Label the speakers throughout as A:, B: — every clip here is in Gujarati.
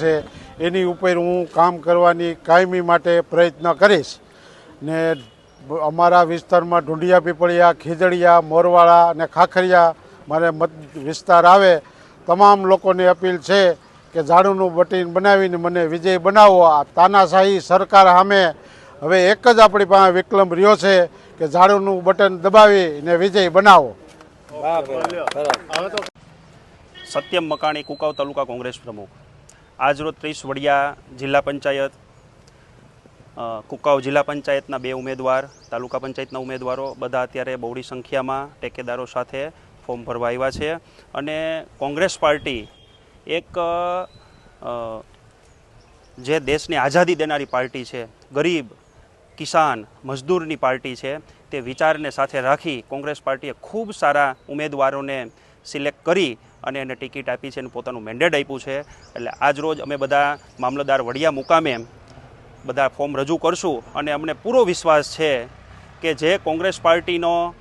A: છે એની ઉપર હું કામ કરવાની કાયમી માટે પ્રયત્ન કરીશ ને અમારા વિસ્તારમાં ઢુંડિયા પીપળિયા, ખીજડીયા, મોરવાડા અને ખાખરિયા મારે મત વિસ્તાર આવે તમામ લોકોની અપીલ છે કે ઝાડુનું બટન બનાવીને મને વિજય બનાવો। આ તાનાશાહી સરકાર સામે હવે એક જ આપણી પાસે વિકલ્પ રહ્યો છે કે ઝાડુનું બટન દબાવીને વિજય બનાવો।
B: સત્યમ મકાણી, કુકાવ તાલુકા કોંગ્રેસ પ્રમુખ। આજરોજ 30 વડિયા જિલ્લા પંચાયત, કુકાવ જિલ્લા પંચાયતના 2 ઉમેદવાર, તાલુકા પંચાયતના ઉમેદવારો બધા અત્યારે બહોળી સંખ્યામાં ટેકેદારો સાથે ફોર્મ ભરવા આવ્યા છે અને કોંગ્રેસ પાર્ટી એક જે દેશને આઝાદી દેનારી પાર્ટી છે, ગરીબ, કિસાન, મજદૂરની પાર્ટી છે, તે વિચારને સાથે રાખી કોંગ્રેસ પાર્ટીએ ખૂબ સારા ઉમેદવારોને સિલેક્ટ કરી અને એને ટિકિટ આપી છે અને પોતાનું મેન્ડેટ આપ્યું છે। એટલે આજ રોજ અમે બધા મામલતદાર વડિયા મુકામે બધા ફોર્મ રજૂ કરશું અને અમને પૂરો વિશ્વાસ છે કે જે કોંગ્રેસ પાર્ટીનો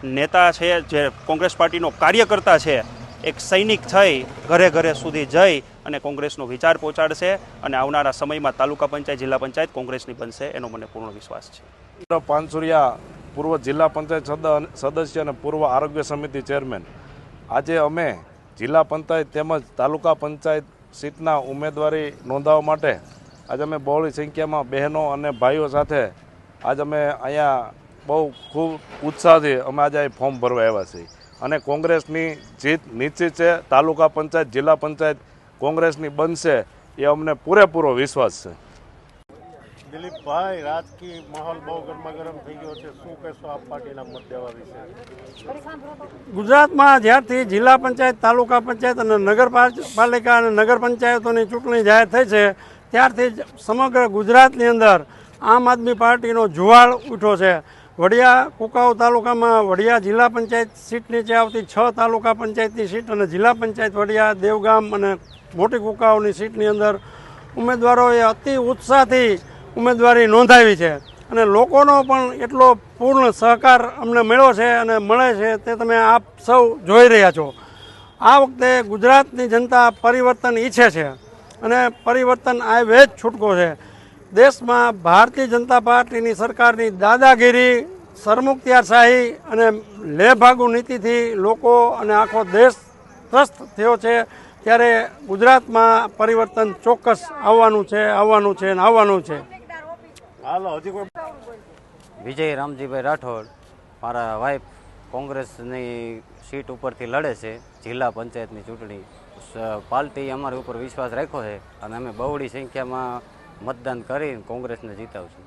B: નેતા છે, જે કોંગ્રેસ પાર્ટીનો કાર્યકર્તા છે, એક સૈનિક થઈ ઘરે ઘરે સુધી જઈ અને કોંગ્રેસનો વિચાર પહોંચાડશે અને આવનારા સમયમાં તાલુકા પંચાયત, જિલ્લા પંચાયત કોંગ્રેસની બનશે એનો મને પૂર્ણ વિશ્વાસ છે।
C: પાનસુરિયા, પૂર્વ જિલ્લા પંચાયત સદસ્ય અને પૂર્વ આરોગ્ય સમિતિ ચેરમેન। આજે અમે જિલ્લા પંચાયત તેમજ તાલુકા પંચાયત સીટના ઉમેદવારી નોંધાવવા માટે આજે અમે બહોળી સંખ્યામાં બહેનો અને ભાઈઓ સાથે આજે અમે અહીંયા બહુ ખૂબ ઉત્સાહથી અમે આજે ફોર્મ ભરવા આવ્યા છીએ અને કોંગ્રેસની જીત નિશ્ચિત છે। તાલુકા પંચાયત, જિલ્લા પંચાયત કોંગ્રેસની બનશે એ અમને પૂરેપૂરો વિશ્વાસ છે।
D: દિલીપભાઈ, રાજકીય માહોલ બહુ ગરમાગરમ થઈ ગયો છે, શું કહેશો આપ પાર્ટીના મત દેવા વિશે?
E: ગુજરાતમાં જ્યારથી જિલ્લા પંચાયત, તાલુકા પંચાયત અને નગરપાલિકા અને નગર પંચાયતોની ચૂંટણી જાહેર થઈ છે ત્યારથી જ સમગ્ર ગુજરાતની અંદર આમ આદમી પાર્ટીનો જુવાળ ઉઠ્યો છે। વડિયા કુકાવ તાલુકામાં વડિયા જિલ્લા પંચાયત સીટ નીચે આવતી 6 તાલુકા પંચાયતની સીટ અને જિલ્લા પંચાયત વડિયા, દેવગામ અને મોટી કુકાવની સીટની અંદર ઉમેદવારોએ અતિ ઉત્સાહથી ઉમેદવારી નોંધાવી છે અને લોકોનો પણ એટલો પૂર્ણ સહકાર અમને મળ્યો છે અને મળે છે તે તમે આપ સૌ જોઈ રહ્યા છો। આ વખતે ગુજરાતની જનતા પરિવર્તન ઈચ્છે છે અને પરિવર્તન આવે જ છૂટકો છે। દેશમાં ભારતીય જનતા પાર્ટીની સરકારની દાદાગીરી, સરમુખત્યારશાહી અને લેભાગુ નીતિથી લોકો અને આખો દેશ ત્રસ્ત થયો છે ત્યારે ગુજરાતમાં પરિવર્તન ચોક્કસ આવવાનું છે અને આવવાનું છે।
F: વિજય રામજીભાઈ રાઠોડ, મારા વાઇફ કોંગ્રેસની સીટ ઉપરથી લડે છે જિલ્લા પંચાયતની ચૂંટણી। પાર્ટીએ અમારી ઉપર વિશ્વાસ રાખ્યો છે અને અમે બહોળી સંખ્યામાં મતદાન કરીને કોંગ્રેસને જીતાવશું।